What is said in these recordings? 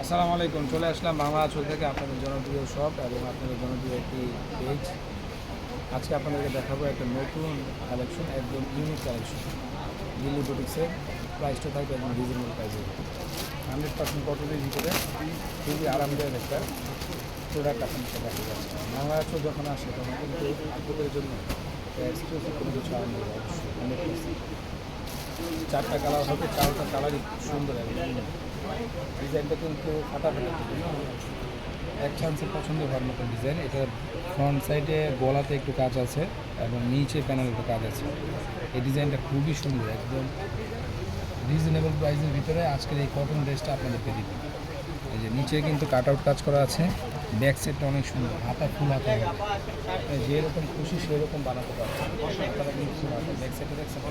আসসালামু আলাইকুম। চলে আসলাম বাংলা আঁচল থেকে আপনাদের জনপ্রিয় শপ এবং আপনাদের জনপ্রিয় একটি পেজ। আজকে আপনাদেরকে দেখাবো একটা নতুন কালেকশন, একদম ইউনিক কালেকশন। দিল্লি বুটিক্সের প্রাইসটা থাকবে একদম রিজনেবল প্রাইসে, 100% কটনের ভিতরে খুবই আরামদায়ক একটা প্রোডাক্ট আপনাদের দেখা যাচ্ছে। বাংলা আঁচল যখন আসে তখন কিন্তু আপনাদের জন্য এক্সক্লুসিভ কোনো কিছু আনন্দ অবশ্যই 100%। চারটা কালার হবে, চারটা কালারই খুব সুন্দর এবং ডিজাইনটা কিন্তু ফাটাফাটি, এক চান্সে পছন্দ হওয়ার মতো ডিজাইন। এটা ফ্রন্ট সাইডে গলাতে একটু কাজ আছে এবং নিচে প্যানেলে একটু কাজ আছে। এই ডিজাইনটা খুবই সুন্দর, একদম রিজনেবল প্রাইসের ভিতরে আজকের এই কটন ড্রেসটা আপনাদের পেয়ে দিবেন। এই যে নিচে কিন্তু কাট আউট কাজ করা আছে, ব্যাক সাইডটা অনেক সুন্দর, হাতা ফুল হাতা হবে, যেরকম খুশি সেরকম বানাতে পারছে। ব্যাক সাইডে দেখছেন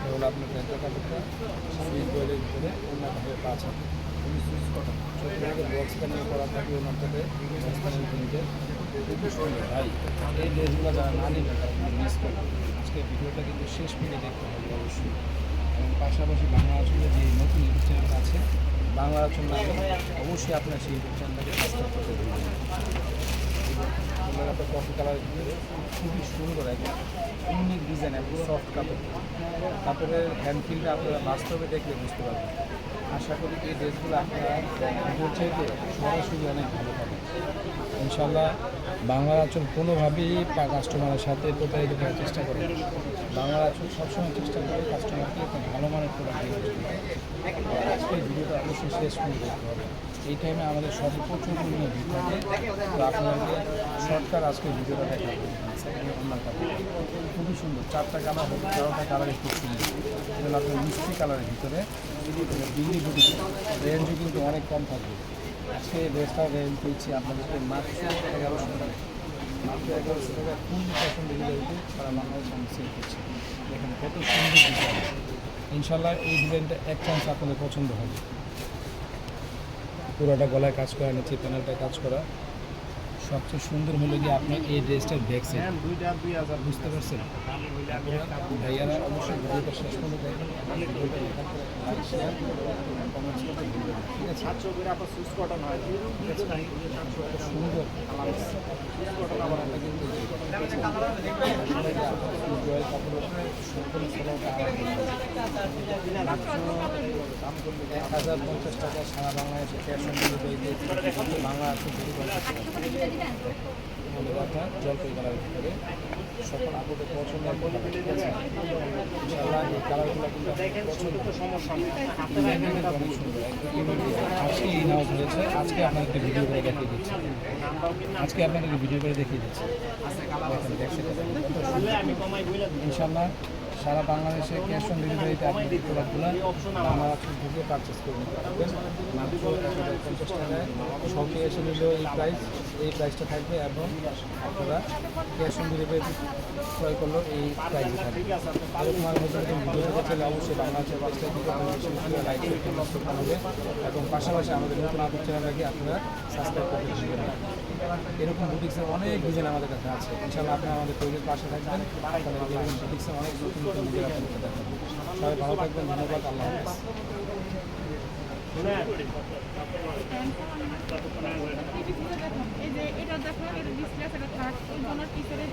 এগুলো আপনার প্যান্টের কাপড়টা সুইচ বয়েলের ভিতরে অন্যভাবে 5 হাত সুইচ কটন ছোটো থেকে বক্সটা নিয়ে করা থাকে ওনারটাতে বক্সখানের কিনতে খুবই সুন্দর। ভাই এই ড্রেসগুলো যারা না নেবে তারা কিন্তু মিস করবে। আজকে ভিডিওটা কিন্তু শেষ মিলে দেখতে হবে অবশ্যই। এবং পাশাপাশি বাংলা আঁচলের যে নতুন ইউটিউব চ্যানেল আছে বাংলা আঁচল নামে, অবশ্যই আপনার সেই ইউটিউব চ্যানেলটাকে সাবস্ক্রাইব করতে ভুলবেন না। আপনার কফি কালারের ভিতরে খুবই সুন্দর একটা ইউনিক ডিজাইন এবং সফট কাপড়। কাপড়ের হ্যান্ড ফিলটা আপনারা বাস্তবে দেখলে বুঝতে পারবেন। আশা করি এই ড্রেসগুলো আপনারা ভিডিওর চাইতে সরাসরি অনেক ভালো পাবেন ইনশাল্লাহ। বাংলা আঁচল কোনোভাবেই কাস্টমারের সাথে প্রতারিত করার চেষ্টা করে না। বাংলা আঁচল সবসময় চেষ্টা করে কাস্টমারকে একটা ভালো মানের প্রোডাক্ট দিয়ে আসতে। আজকে ভিডিওটা অবশ্যই শেষ করে দেখতে হবে। এই টাইমে আমাদের সবই প্রচুর পরিমাণে ভিড় থাকে, তো আপনাদেরকে শর্টকাট আজকে ভিডিওটা দেখাবো। আপনার কাপড় খুবই সুন্দর, চারটা কালার হবে, চারটা কালারই খুব সুন্দর। এগুলো আপনার মিষ্টি কালারের ভিতরে দিল্লি বুটি রেঞ্জও কিন্তু অনেক কম থাকবে। আজকে ড্রেসটার রেঞ্জ দিচ্ছি আপনাদেরকে মাত্র 1100 টাকা। মাত্র 1100 টাকা ফুল পছন্দ ডেলিভারিতে সারা বাংলাদেশে আমি সেল করছি। দেখেন কত সুন্দর ডিজাইন। ইনশাল্লাহ এই ডিজাইনটা এক চান্স আপনাদের পছন্দ হবে। পুরোটা গলায় কাজ করা, নিচে প্যানেলটায় কাজ করা। সবচেয়ে সুন্দর হলো গিয়ে আপনার এই ড্রেসটার ব্যাক সাইড, 2000 বুঝতে পারছেন ভাইয়ারা? অবশ্যই ভিডিওটা শেষ করে দেখবেন, কমেন্টস করতে ভুলবেন না, ঠিক আছে? সুন্দর আবার আমরা কিন্তু 1050 টাকা সারা বাংলাদেশে ক্যাশ অন ডেলিভারিতে বাংলা আছে জলপাই কালারের ভিতরে সকল আপুদের পছন্দের কথা, ঠিক আছে? ইনশাআল্লাহ এই কালারগুলো কিন্তু সমস্যা অনেক সুন্দর, আজকে এই নাও ধরেছে। আজকে আপনাদেরকে ভিডিও করে দেখিয়ে দিচ্ছি, ইনশাআল্লাহ সারা বাংলাদেশে ক্যাশ অন ডেলিভারিতে আপনি এই প্রোডাক্টগুলো বাংলা আঁচল থেকে পারচেস করে নিতে পারবেন মাত্র 1050 টাকায়। শপে এসে নিলেও এই প্রাইসটা থাকবে এবং আপনারা ক্যাশ অন ডেলিভারিতে ক্রয় করলেও এই প্রাইসে থাকবে। এরকম আর নতুন নতুন ভিডিও দেখতে চাইলে অবশ্যই বাংলা আঁচল পেজটা কিন্তু আমাদের লাইক করতে হবে এবং পাশাপাশি আমাদের নতুন ইউটিউব চ্যানেলটাকে আপনারা সাবস্ক্রাইব করতে ভুলবেন না। এরকম বুটিক্সের অনেক ডিজাইন আমাদের কাছে আছে। ইনশাআল্লাহ আপনারা আমাদের পেজের পাশে থাকবেন, তাহলে এরকম বুটিক্সের অনেক নতুন নতুন ডিজাইন আপনাদের দেখাবেন। সবাই ভালো থাকবেন, ধন্যবাদ, আল্লাহ হাফেজ। এই যে এটা দেখো, এটা ডিসপ্লে, এটা থার্ড, এই জন্য টিচারের